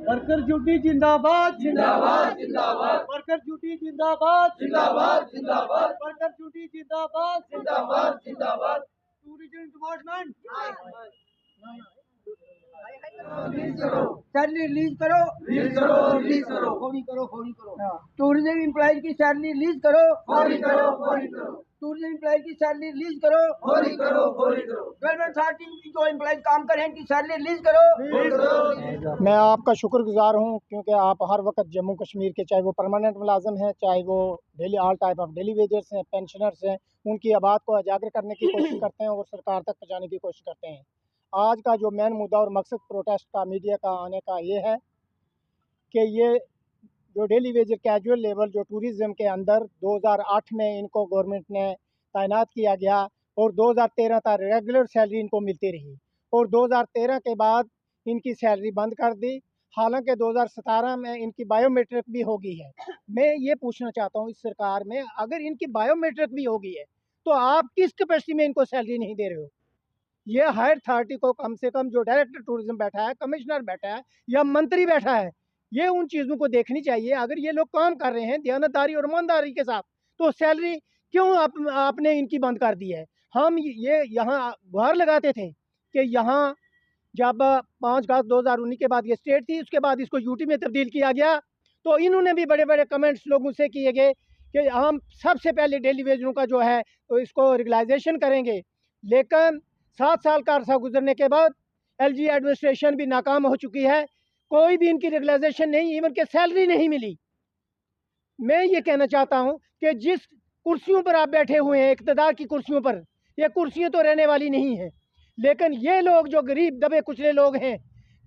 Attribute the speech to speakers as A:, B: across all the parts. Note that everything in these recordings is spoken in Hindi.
A: वर्कर ड्यूटी जिंदाबाद जिंदाबाद जिंदाबाद, वर्कर ड्यूटी जिंदाबाद जिंदाबाद जिंदाबाद, वर्कर ड्यूटी जिंदाबाद जिंदाबाद जिंदाबाद। टूरिज्म डिपार्टमेंट सैलरी रिलीज करो, रिलीज करो, रिलीज करो, फौरी करो, फौरी करो। टूरिज्म एम्प्लॉयज की सैलरी रिलीज करो, फौरी करो, फौरी करो। टूरिज्म एम्प्लॉयज की सैलरी रिलीज करो, फौरी करो, फौरी करो। गवर्नमेंट अथॉरिटी की जो एम्प्लॉयज काम कर रहे हैं, इनकी सैलरी रिलीज करो, रिलीज करो।
B: मैं आपका शुक्रगुजार हूँ क्योंकि आप हर वक्त जम्मू कश्मीर के, चाहे वो परमानेंट मुलाजम हैं, चाहे वो daily all type of daily wagers हैं, पेंशनर्स हैं, उनकी आवाज़ को उजागर करने की कोशिश करते हैं और सरकार तक पहुँचाने की कोशिश करते हैं। आज का जो मेन मुद्दा और मकसद प्रोटेस्ट का मीडिया का आने का ये है कि ये जो डेली वेजर कैजुअल लेबर जो टूरिज़्म के अंदर 2008 में इनको गवर्नमेंट ने तैनात किया गया और 2013 तक रेगुलर सैलरी इनको मिलती रही और 2013 के बाद इनकी सैलरी बंद कर दी। हालांकि 2017 में इनकी बायोमेट्रिक भी हो गई है। मैं ये पूछना चाहता हूँ इस सरकार में, अगर इनकी बायोमेट्रिक भी हो गई है तो आप किस कैपेसिटी में इनको सैलरी नहीं दे रहे हो? ये हायर अथॉरिटी को कम से कम जो डायरेक्टर टूरिज्म बैठा है, कमिश्नर बैठा है या मंत्री बैठा है, ये उन चीज़ों को देखनी चाहिए। अगर ये लोग काम कर रहे हैं दयानतदारी और ईमानदारी के साथ तो सैलरी क्यों आपने इनकी बंद कर दी है? हम ये यहाँ गुहार लगाते थे कि यहाँ जब 5 अगस्त 2019 के बाद ये स्टेट थी, उसके बाद इसको यूटी में तब्दील किया गया, तो इन्होंने भी बड़े बड़े कमेंट्स लोगों से किए गए कि हम सबसे पहले डेली वेजरों का जो है तो इसको रेगुलाइजेशन करेंगे। लेकिन 7 साल का अरसा गुजरने के बाद एलजी एडमिनिस्ट्रेशन भी नाकाम हो चुकी है, कोई भी इनकी रेगुलाइजेशन नहीं, इवन के सैलरी नहीं मिली। मैं ये कहना चाहता हूँ कि जिस कुर्सियों पर आप बैठे हुए हैं, इक़्तिदार की कुर्सियों पर, ये कुर्सियाँ तो रहने वाली नहीं हैं, लेकिन ये लोग जो गरीब दबे कुचले लोग हैं,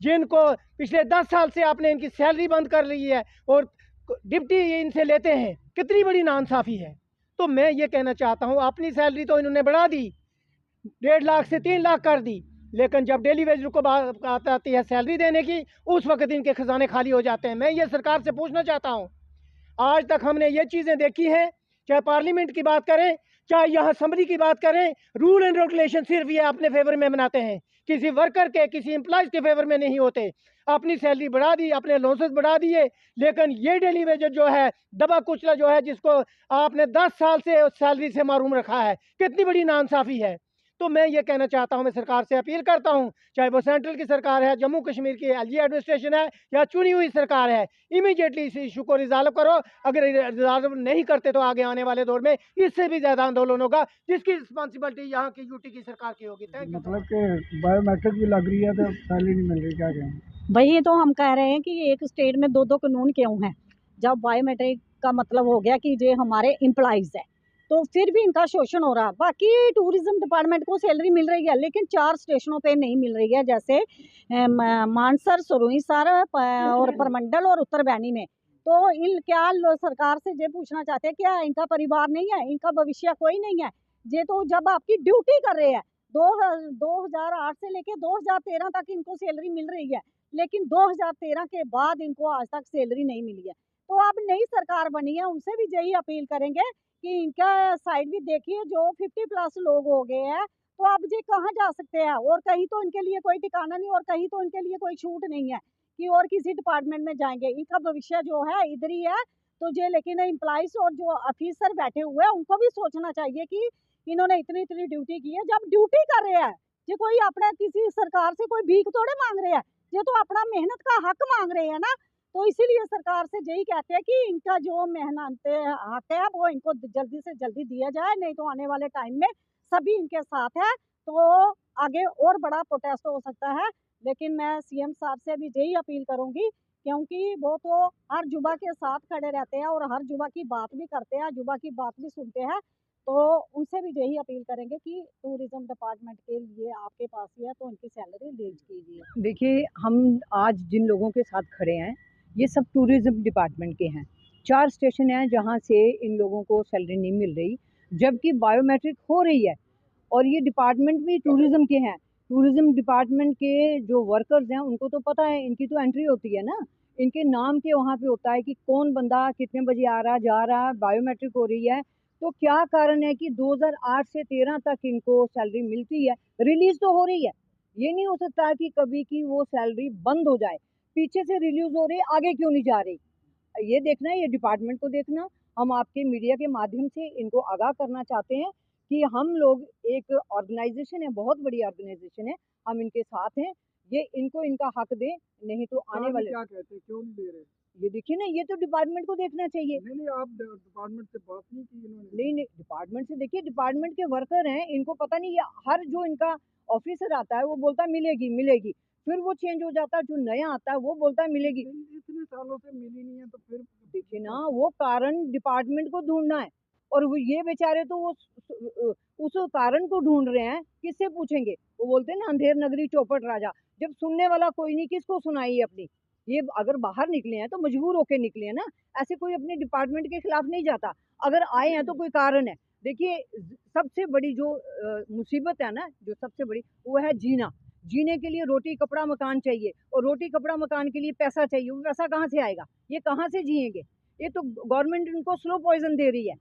B: जिनको पिछले 10 साल से आपने इनकी सैलरी बंद कर ली है और डिप्टी इनसे लेते हैं, कितनी बड़ी नाइंसाफ़ी है। तो मैं ये कहना चाहता हूँ, अपनी सैलरी तो इन्होंने बढ़ा दी, 1.5 लाख से 3 लाख कर दी, लेकिन जब डेली वेजर को बात आती है सैलरी देने की, उस वक्त इनके खजाने खाली हो जाते हैं। मैं ये सरकार से पूछना चाहता हूँ, आज तक हमने ये चीज़ें देखी हैं, चाहे पार्लियामेंट की बात करें, चाहे यहाँ असम्बली की बात करें, रूल एंड रेगुलेशन सिर्फ ये अपने फेवर में बनाते हैं, किसी वर्कर के, किसी एम्प्लॉयज़ के फेवर में नहीं होते। अपनी सैलरी बढ़ा दी, अपने लॉसेस बढ़ा दिए, लेकिन ये डेली वेजर जो है, दबा कुचला जो है, जिसको आपने 10 साल से सैलरी से महरूम रखा है, कितनी बड़ी नाइंसाफ़ी है। तो मैं ये कहना चाहता हूँ, मैं सरकार से अपील करता हूँ, चाहे वो सेंट्रल की सरकार है, जम्मू कश्मीर की एलजी एडमिनिस्ट्रेशन है या चुनी हुई सरकार है, इमीडिएटली इस इशू को रिजॉल्व करो। अगर रिजॉल्व नहीं करते तो आगे आने वाले दौर में इससे भी ज़्यादा आंदोलन होगा, जिसकी रिस्पॉन्सिबिलिटी यहाँ की यूटी की सरकार की होगी।
A: मतलब कि बायोमेट्रिक भी लग रही है तो सैलरी नहीं मिल रही, क्या कहें?
C: वही तो हम कह रहे हैं कि एक स्टेट में 2-2 कानून क्यों हैं? जब बायोमेट्रिक का मतलब हो गया कि ये हमारे एम्प्लॉइज़ हैं, तो फिर भी इनका शोषण हो रहा है। बाकी टूरिज्म डिपार्टमेंट को सैलरी मिल रही है, लेकिन 4 स्टेशनों पे नहीं मिल रही है, जैसे मानसर, सुरुईसर और परमंडल और उत्तर बैनी में। तो इन क्या सरकार से ये पूछना चाहते हैं, क्या इनका परिवार नहीं है, इनका भविष्य कोई नहीं है? ये तो जब आपकी ड्यूटी कर रहे हैं, 2008 से लेके 2013 तक इनको सैलरी मिल रही है, लेकिन 2013 के बाद इनको आज तक सैलरी नहीं मिली है। तो अब नई सरकार बनी है, उनसे भी यही अपील करेंगे कि इनका साइड भी देखिए, जो 50+ लोग हो गए हैं, तो अब ये कहाँ जा सकते हैं? और कहीं तो इनके लिए कोई ठिकाना नहीं और कहीं तो इनके लिए कोई छूट नहीं है कि और किसी डिपार्टमेंट में जाएंगे। इनका भविष्य जो है इधर ही है। तो ये लेकिन एम्प्लॉइज और जो ऑफिसर बैठे हुए हैं, उनको भी सोचना चाहिए कि इन्होंने इतनी इतनी ड्यूटी की है। जब ड्यूटी कर रहे हैं, ये कोई अपना किसी सरकार से कोई भीख थोड़े मांग रहे हैं, ये तो अपना मेहनत का हक मांग रहे हैं ना। तो इसीलिए सरकार से यही कहते हैं कि इनका जो मेहनत हक है वो इनको जल्दी से जल्दी दिया जाए, नहीं तो आने वाले टाइम में सभी इनके साथ है, तो आगे और बड़ा प्रोटेस्ट हो सकता है। लेकिन मैं सीएम साहब से भी यही अपील करूंगी, क्योंकि वो तो हर युवा के साथ खड़े रहते हैं और हर युवा की बात भी करते हैं, युवा की बात भी सुनते हैं। तो उनसे भी यही अपील करेंगे कि टूरिज्म डिपार्टमेंट के लिए आपके पास ही है, तो उनकी सैलरी रिलीज कीजिए।
D: देखिए, हम आज जिन लोगों के साथ खड़े हैं, ये सब टूरिज़्म डिपार्टमेंट के हैं। 4 स्टेशन हैं जहाँ से इन लोगों को सैलरी नहीं मिल रही, जबकि बायोमेट्रिक हो रही है और ये डिपार्टमेंट भी टूरिज़्म के हैं। टूरिज़्म डिपार्टमेंट के जो वर्कर्स हैं, उनको तो पता है, इनकी तो एंट्री होती है ना, इनके नाम के वहाँ पे होता है कि कौन बंदा कितने बजे आ रहा, जा रहा, बायोमेट्रिक हो रही है। तो क्या कारण है कि 2008 से 13 तक इनको सैलरी मिलती है, रिलीज तो हो रही है। ये नहीं हो सकता कि कभी की वो सैलरी बंद हो जाए, पीछे से रिलीज हो रही है, आगे क्यों नहीं जा रही। ये देखना है, ये डिपार्टमेंट को देखना। हम आपके मीडिया के माध्यम से इनको आगाह करना चाहते हैं कि हम लोग एक ऑर्गेनाइजेशन है, बहुत बड़ी ऑर्गेनाइजेशन है, हम इनके साथ हैं। ये इनको इनका हक दें, नहीं तो आने वाले
B: क्या कहते हैं, क्यों नहीं दे रहे?
D: ये देखिए ना, ये तो डिपार्टमेंट को देखना चाहिए।
B: नहीं, आप डिपार्टमेंट से बात नहीं की इन्होंने?
D: नहीं, डिपार्टमेंट से देखिए, डिपार्टमेंट के वर्कर हैं, इनको पता नहीं, ये हर जो इनका ऑफिसर आता है वो बोलता है मिलेगी मिलेगी, फिर वो चेंज हो जाता है, जो नया आता है वो बोलता है मिलेगी।
B: इतने सालों से मिली नहीं है तो फिर
D: देखिए ना, वो कारण डिपार्टमेंट को ढूंढना है, और वो ये बेचारे तो वो उस कारण को ढूंढ रहे हैं, किससे पूछेंगे। वो बोलते हैं ना, अंधेर नगरी चौपट राजा, जब सुनने वाला कोई नहीं, किसको सुनाई अपनी। ये अगर बाहर निकले हैं तो मजबूर होके निकले हैं ना, ऐसे कोई अपने डिपार्टमेंट के खिलाफ नहीं जाता। अगर आए हैं तो कोई कारण है। देखिए, सबसे बड़ी जो मुसीबत है ना, जो सबसे बड़ी, वो है जीना। जीने के लिए रोटी कपड़ा मकान चाहिए, और रोटी कपड़ा मकान के लिए पैसा चाहिए। वो पैसा कहाँ से आएगा, ये कहाँ से जिएंगे। ये तो गवर्नमेंट इनको स्लो पॉइजन दे रही है,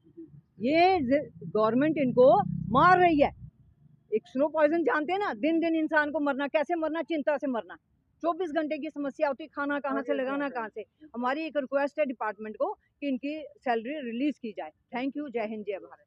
D: ये गवर्नमेंट इनको मार रही है। एक स्लो पॉइजन जानते हैं ना, दिन दिन इंसान को मरना, कैसे मरना, चिंता से मरना। 24 घंटे की समस्या होती, खाना कहाँ से लगाना कहाँ से। हमारी एक रिक्वेस्ट है डिपार्टमेंट को कि इनकी सैलरी रिलीज की जाए। Thank you. जय हिंद, जय भारत।